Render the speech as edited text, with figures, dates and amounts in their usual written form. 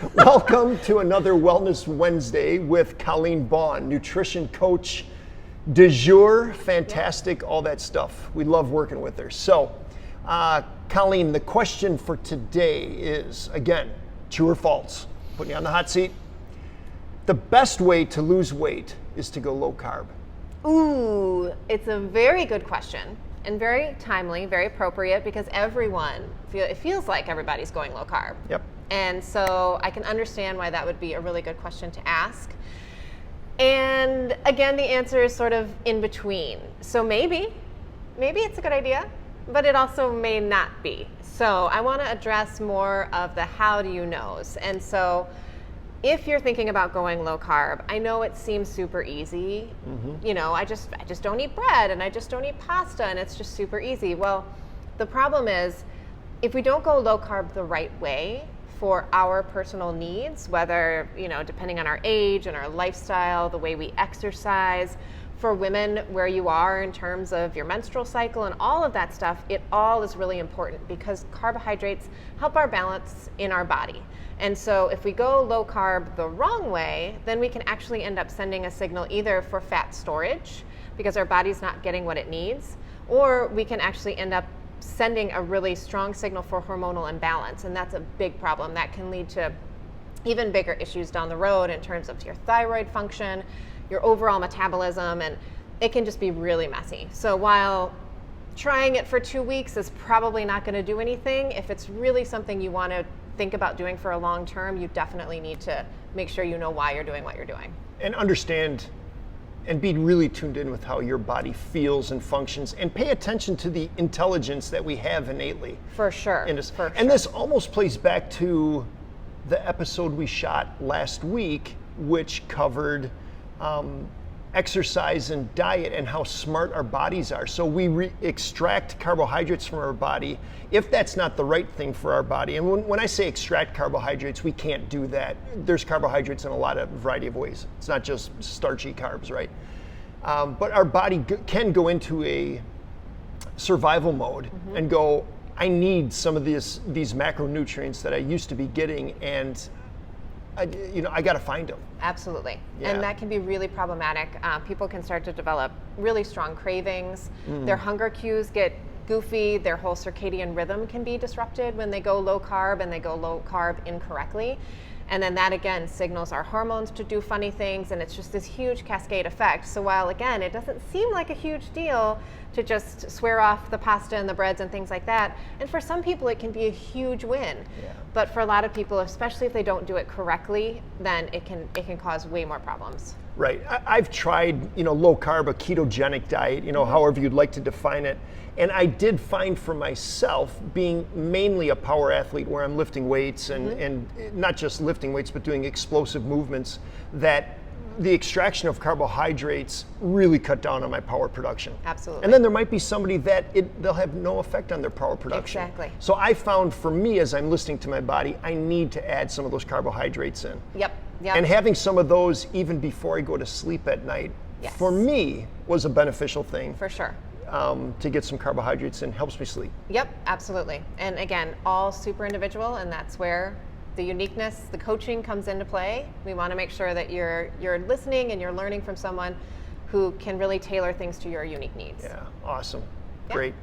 Welcome to another Wellness Wednesday with Colleen Baughan, nutrition coach du jour, fantastic, all that stuff. We love working with her. So, Colleen, the question for today is, again, true or false? Putting you on the hot seat. The best way to lose weight is to go low carb. Ooh, it's a very good question and very timely, very appropriate, because it feels like everybody's going low carb. Yep. And so I can understand why that would be a really good question to ask. And again, the answer is sort of in between. So maybe it's a good idea, but it also may not be. So I want to address more of the how do you knows. And so if you're thinking about going low carb, I know it seems super easy. Mm-hmm. You know, I just don't eat bread and I just don't eat pasta and it's just super easy. Well, the problem is if we don't go low carb the right way for our personal needs, whether, depending on our age and our lifestyle, the way we exercise, for women, where you are in terms of your menstrual cycle and all of that stuff, it all is really important because carbohydrates help our balance in our body. And so if we go low carb the wrong way, then we can actually end up sending a signal either for fat storage because our body's not getting what it needs, or we can actually end up sending a really strong signal for hormonal imbalance. And that's a big problem. That can lead to even bigger issues down the road in terms of your thyroid function, your overall metabolism, and it can just be really messy. So while trying it for 2 weeks is probably not going to do anything, if it's really something you want to think about doing for a long term, you definitely need to make sure you know why you're doing what you're doing. And understand and be really tuned in with how your body feels and functions, and pay attention to the intelligence that we have innately. For sure. And this almost plays back to the episode we shot last week, which covered exercise and diet and how smart our bodies are. So we extract carbohydrates from our body if that's not the right thing for our body. And when I say extract carbohydrates, we can't do that. There's carbohydrates in a lot of variety of ways. It's not just starchy carbs, right? But our body can go into a survival mode and go, I need some of these macronutrients that I used to be getting, and I got to find them. Absolutely. Yeah. And that can be really problematic. People can start to develop really strong cravings. Their hunger cues get goofy. Their whole circadian rhythm can be disrupted when they go low carb and they go low carb incorrectly. And then that again signals our hormones to do funny things, and it's just this huge cascade effect. So while again, it doesn't seem like a huge deal to just swear off the pasta and the breads and things like that, and for some people it can be a huge win. Yeah. But for a lot of people, especially if they don't do it correctly, then it can cause way more problems. Right. I've tried, low carb, a ketogenic diet, however you'd like to define it. And I did find for myself, being mainly a power athlete where I'm lifting weights and not just lifting weights, but doing explosive movements, that the extraction of carbohydrates really cut down on my power production. Absolutely. And then there might be somebody that they'll have no effect on their power production. Exactly. So I found for me, as I'm listening to my body, I need to add some of those carbohydrates in. Yep. And having some of those even before I go to sleep at night, for me, was a beneficial thing. For sure. To get some carbohydrates in, helps me sleep. Yep, absolutely. And again, all super individual, and that's where the uniqueness, the coaching comes into play. We want to make sure that you're listening and you're learning from someone who can really tailor things to your unique needs. Yeah, awesome. Yeah. Great.